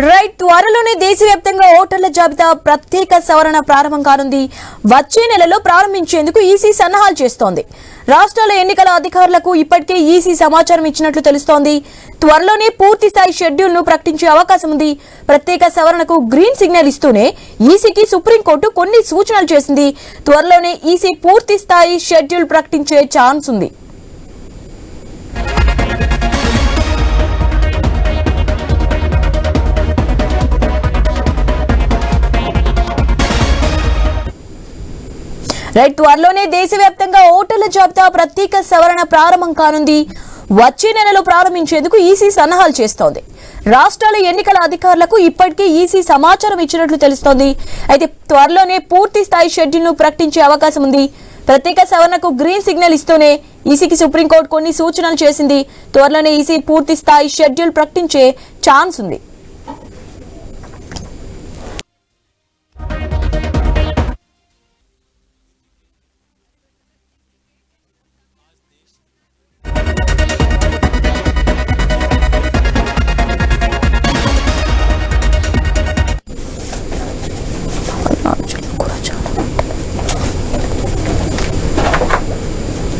Right త్వరలోనే దేశవ్యాప్తంగా ఓటర్ల జాబితా ప్రత్యేక సవరణ ప్రారంభం కానుంది. వచ్చే నెలలో ప్రారంభించేందుకు ఈసీ సన్నాహాలు చేస్తోంది. రాష్ట్రాల ఎన్నికల అధికారులకు ఇప్పటికే ఈసీ సమాచారం ఇచ్చినట్లు తెలుస్తోంది. త్వరలోనే పూర్తి స్థాయి షెడ్యూల్ ను ప్రకటించే అవకాశం ఉంది. ప్రత్యేక సవరణకు గ్రీన్ సిగ్నల్ ఇస్తూనే ఈసీకి సుప్రీంకోర్టు కొన్ని సూచనలు చేసింది. త్వరలోనే ఈసీ పూర్తి స్థాయి షెడ్యూల్ ప్రకటించే ఛాన్స్ ఉంది. రైట్ త్వరలోనే దేశవ్యాప్తంగా ఓటర్ల జాబితా ప్రత్యేక సవరణ ప్రారంభం కానుంది. వచ్చే నెలలో ప్రారంభించేందుకు ఈసీ సన్నాహాలు చేస్తోంది. రాష్ట్రాల ఎన్నికల అధికారులకు ఇప్పటికే ఈసీ సమాచారం ఇచ్చినట్లు తెలుస్తోంది. అయితే త్వరలోనే పూర్తి స్థాయి షెడ్యూల్ ను ప్రకటించే అవకాశం ఉంది. ప్రత్యేక సవరణకు గ్రీన్ సిగ్నల్ ఇస్తూనే ఈసీకి సుప్రీంకోర్టు కొన్ని సూచనలు చేసింది. త్వరలోనే ఈసీ పూర్తి స్థాయి షెడ్యూల్ ప్రకటించే ఛాన్స్ ఉంది.